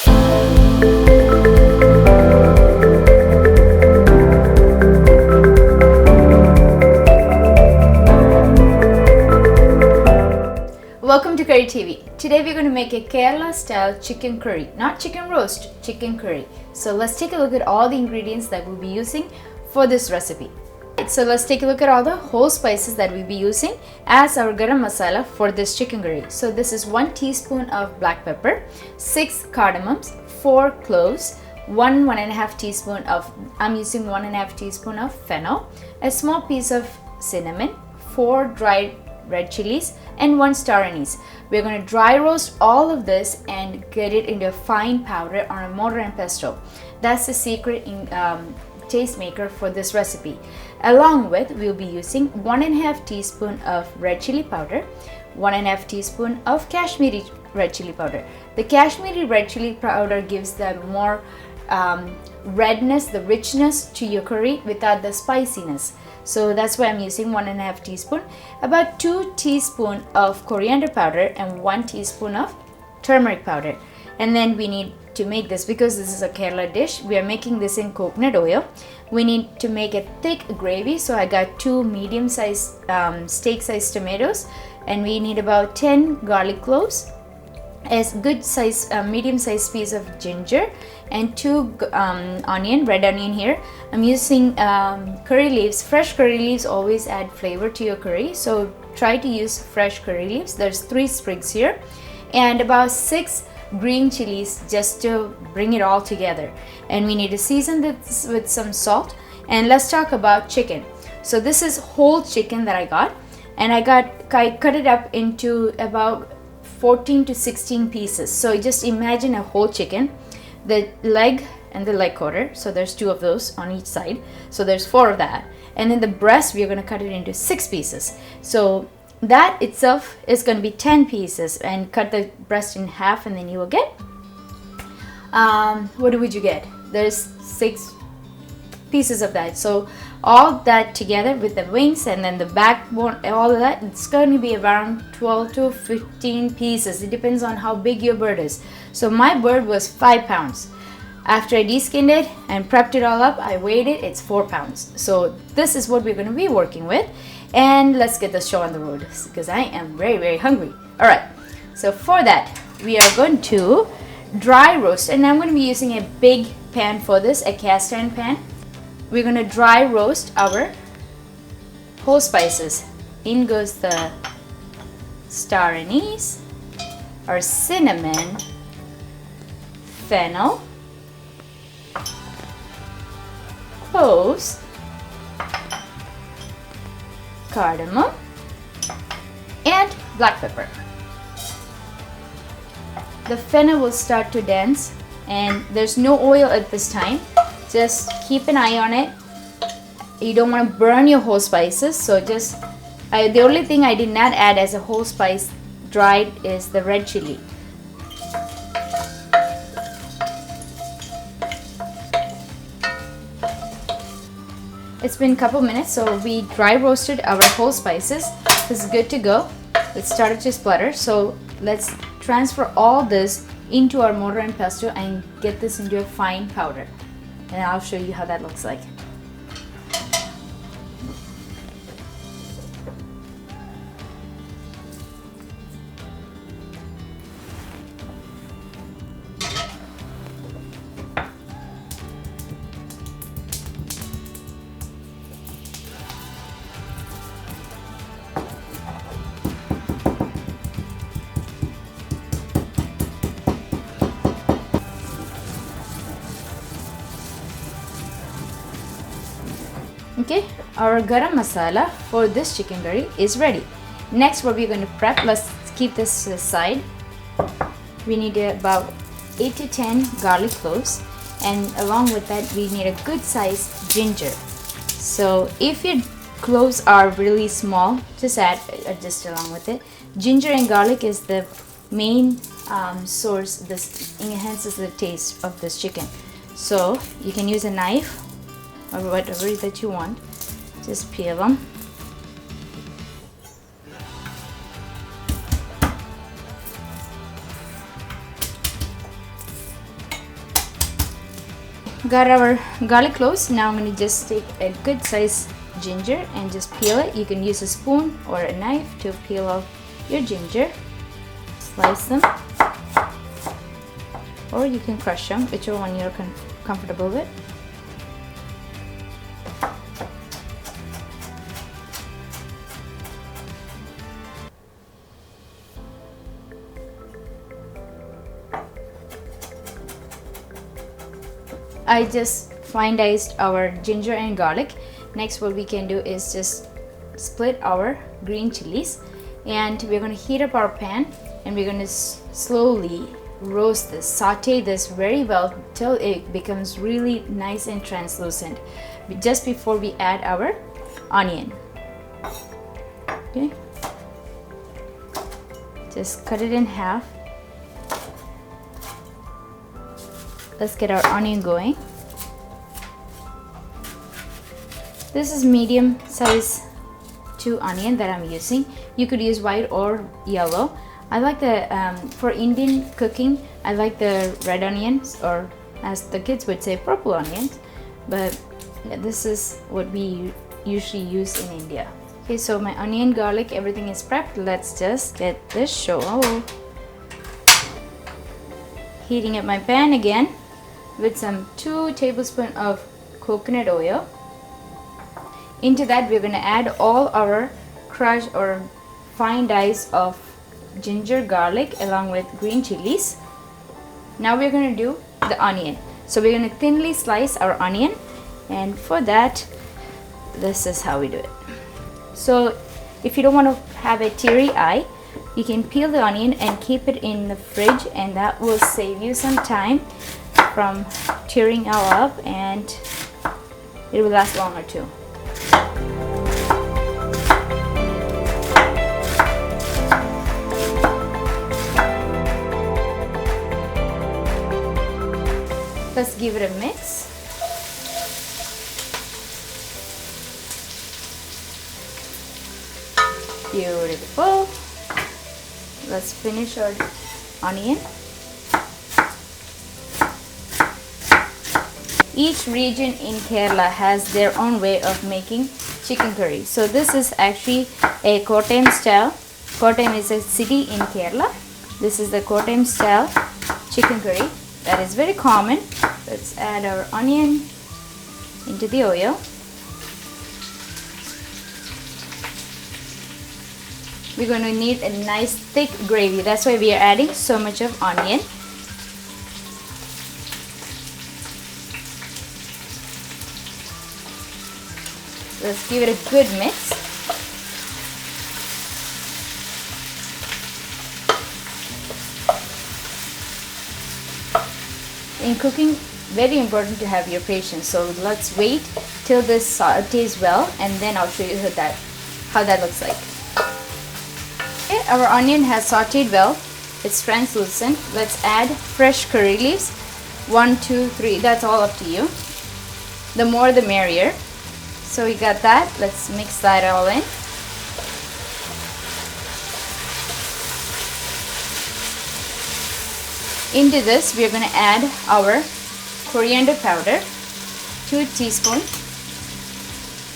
Welcome to Curry TV. Today we're going to make a Kerala style chicken curry, not chicken roast, chicken curry. So let's take a look at all the ingredients that we'll be using for this recipe. So let's take a look at all the whole spices that we'll be using as our garam masala for this chicken curry. So this is 1 teaspoon of black pepper, 6 cardamoms, 4 cloves, 1.5 teaspoon of, I'm using 1.5 teaspoon of fennel, a small piece of cinnamon, 4 dried red chilies, and 1 star anise. We're going to dry roast all of this and get it into a fine powder on a mortar and pestle. That's the secret taste maker for this recipe. Along with, we'll be using 1.5 teaspoon of red chili powder, 1.5 teaspoon of Kashmiri red chili powder. The Kashmiri red chili powder gives the more redness, the richness to your curry without the spiciness. So that's why I'm using 1.5 teaspoon, about 2 teaspoon of coriander powder and 1 teaspoon of turmeric powder. And then we need to make this, because this is a Kerala dish, we are making this in coconut oil. We need to make a thick gravy. So I got 2 medium sized steak sized tomatoes, and we need about 10 garlic cloves, a good size medium sized piece of ginger, and 2 red onion here. I'm using curry leaves. Fresh curry leaves always add flavor to your curry, so try to use fresh curry leaves. There's 3 sprigs here, and about 6 green chilies just to bring it all together. And we need to season this with some salt. And let's talk about chicken. So this is whole chicken that I got, and I cut it up into about 14 to 16 pieces. So just imagine a whole chicken, the leg and the leg quarter, so there's 2 of those on each side, so there's 4 of that. And then the breast, we're going to cut it into 6 pieces, so that itself is going to be 10 pieces. And cut the breast in half, and then you will get what would you get? There's 6 pieces of that. So all that together with the wings and then the backbone, all of that, it's going to be around 12 to 15 pieces. It depends on how big your bird is. So my bird was 5 pounds. After I deskinned it and prepped it all up, I weighed it, it's 4 pounds. So this is what we're going to be working with. And let's get the show on the road, because I am very, very hungry. All right, so for that, we are going to dry roast, and I'm going to be using a big pan for this, a cast iron pan. We're going to dry roast our whole spices. In goes the star anise, our cinnamon, fennel, cloves, cardamom, and black pepper. The fennel will start to dance, and there's no oil at this time. Just keep an eye on it. You don't want to burn your whole spices, so just the only thing I did not add as a whole spice dried is the red chili. It's been a couple minutes, so we dry roasted our whole spices. This is good to go. It started to splutter, so let's transfer all this into our mortar and pestle and get this into a fine powder. And I'll show you how that looks like. Okay, our garam masala for this chicken curry is ready. Next, what we're going to prep, let's keep this aside. We need about 8 to 10 garlic cloves, and along with that we need a good sized ginger. So if your cloves are really small, just adjust along with it. Ginger and garlic is the main source. This enhances the taste of this chicken. So you can use a knife or whatever that you want. Just peel them. got our garlic cloves. Now I'm going to just take a good size ginger and just peel it. You can use a spoon or a knife to peel off your ginger. Slice them, or you can crush them, whichever one you're comfortable with. I just fine diced our ginger and garlic. Next, what we can do is just split our green chilies, and we're going to heat up our pan, and we're going to slowly roast this, saute this very well till it becomes really nice and translucent, just before we add our onion. Okay, just cut it in half. Let's get our onion going. This is medium size 2 onion that I'm using. You could use white or yellow. I like the for Indian cooking, I like the red onions, or as the kids would say, purple onions. But yeah, this is what we usually use in India. Okay, so my onion, garlic, everything is prepped. Let's just get this show. Heating up my pan again with some 2 tablespoons of coconut oil. Into that, we're going to add all our crushed or fine dice of ginger, garlic, along with green chilies. Now we're going to do the onion. So we're going to thinly slice our onion, and for that, this is how we do it. So if you don't want to have a teary eye, you can peel the onion and keep it in the fridge, and that will save you some time from tearing all up, and it will last longer too. Let's give it a mix. Beautiful. Let's finish our onion. Each region in Kerala has their own way of making chicken curry. So this is actually a Kottayam style. Kottayam is a city in Kerala. This is the Kottayam style chicken curry that is very common. Let's add our onion into the oil. We're going to need a nice thick gravy. That's why we are adding so much of onion. Let's give it a good mix. In cooking, very important to have your patience. So let's wait till this sautés well, and then I'll show you how that looks like. Okay, our onion has sautéed well. It's translucent. Let's add fresh curry leaves. 1, 2, 3. That's all up to you. The more the merrier. So we got that. Let's mix that all in. Into this, we are going to add our coriander powder, 2 teaspoons,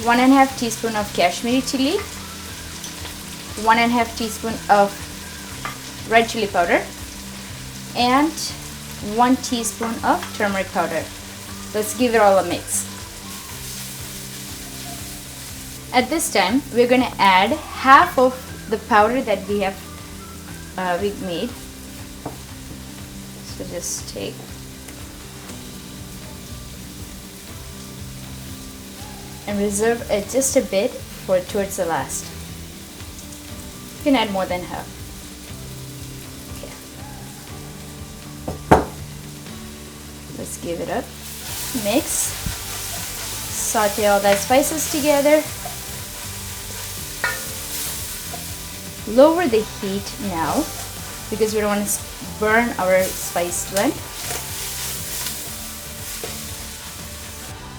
1½ teaspoon of Kashmiri chili, 1½ teaspoon of red chili powder, and 1 teaspoon of turmeric powder. Let's give it all a mix. At this time, we're going to add half of the powder that we have made. So just take and reserve it just a bit for towards the last. You can add more than half. Okay. Let's give it a mix. Saute all that spices together. Lower the heat now because we don't want to burn our spice blend.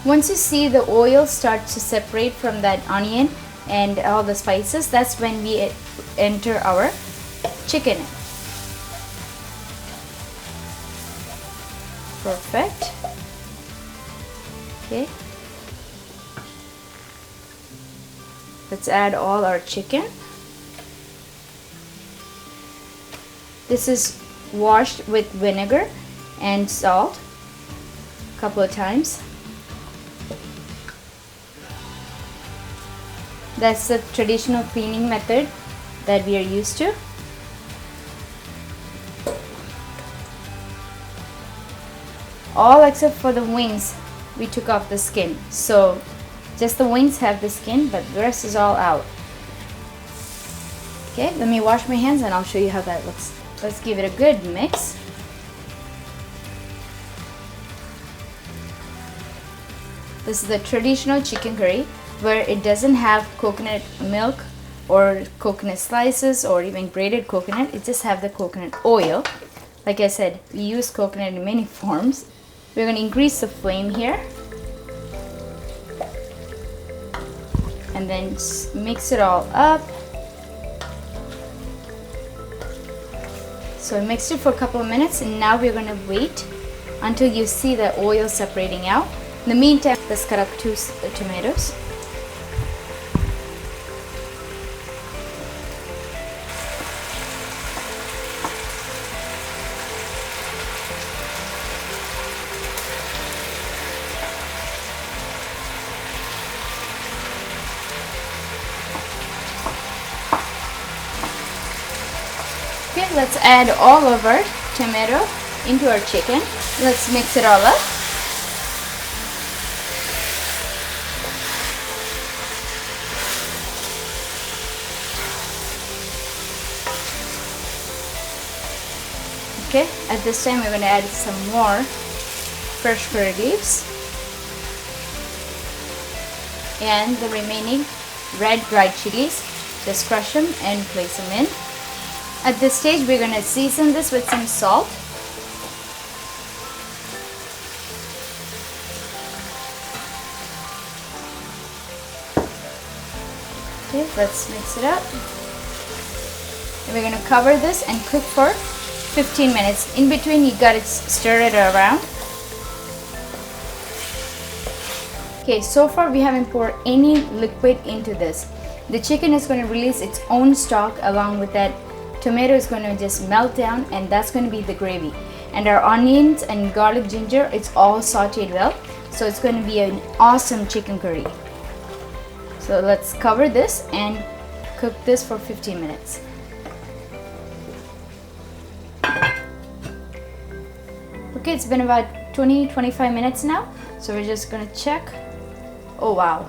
Once you see the oil start to separate from that onion and all the spices, that's when we enter our chicken. Perfect. Okay. Let's add all our chicken. This is washed with vinegar and salt a couple of times. That's the traditional cleaning method that we are used to. All except for the wings, we took off the skin. So just the wings have the skin, but the rest is all out. Okay, let me wash my hands and I'll show you how that looks. Let's give it a good mix. This is the traditional chicken curry where it doesn't have coconut milk or coconut slices or even grated coconut. It just have the coconut oil. Like I said, we use coconut in many forms. We're going to increase the flame here and then mix it all up. So I mixed it for a couple of minutes and now we're going to wait until you see the oil separating out. In the meantime, let's cut up 2 tomatoes. Okay, let's add all of our tomato into our chicken. Let's mix it all up. Okay, at this time we're going to add some more fresh curry leaves and the remaining red dried chilies. Just crush them and place them in. At this stage we're going to season this with some salt. Okay, let's mix it up. And we're going to cover this and cook for 15 minutes. In between you got to stir it around. Okay, so far we haven't poured any liquid into this. The chicken is going to release its own stock along with that. Tomato is going to just melt down and that's going to be the gravy. And our onions and garlic ginger, it's all sauteed well. So it's going to be an awesome chicken curry. So let's cover this and cook this for 15 minutes. Okay, it's been about 20-25 minutes now. So we're just going to check. Oh wow.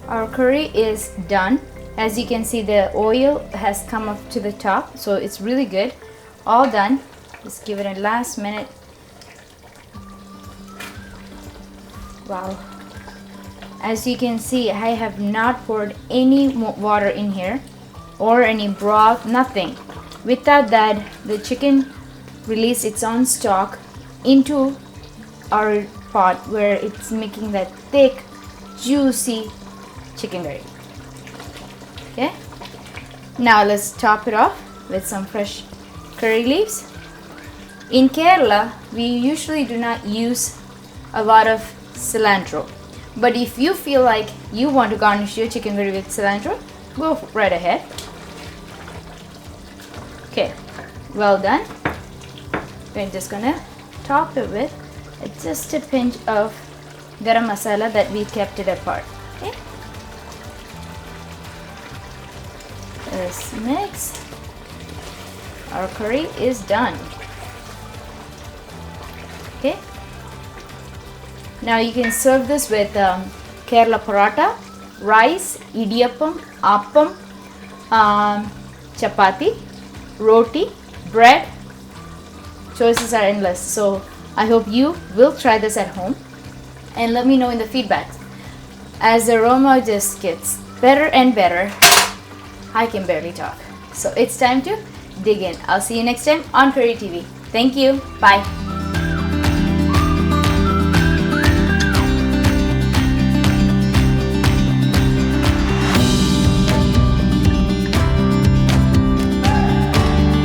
Our curry is done. As you can see, the oil has come up to the top, so it's really good. All done. Just give it a last minute. Wow. As you can see, I have not poured any water in here or any broth, nothing. Without that, the chicken released its own stock into our pot where it's making that thick, juicy chicken curry. Okay, now let's top it off with some fresh curry leaves. In Kerala, we usually do not use a lot of cilantro, but if you feel like you want to garnish your chicken curry with cilantro, go right ahead. Okay, well done. We're just gonna top it with just a pinch of garam masala that we kept it apart. Okay. Let's mix. Our curry is done. Okay. Now you can serve this with Kerala paratha, rice, idiyappam, appam, chapati, roti, bread. Choices are endless. So I hope you will try this at home and let me know in the feedback. As the aroma just gets better and better, I can barely talk. So it's time to dig in. I'll see you next time on Curry TV. Thank you. Bye.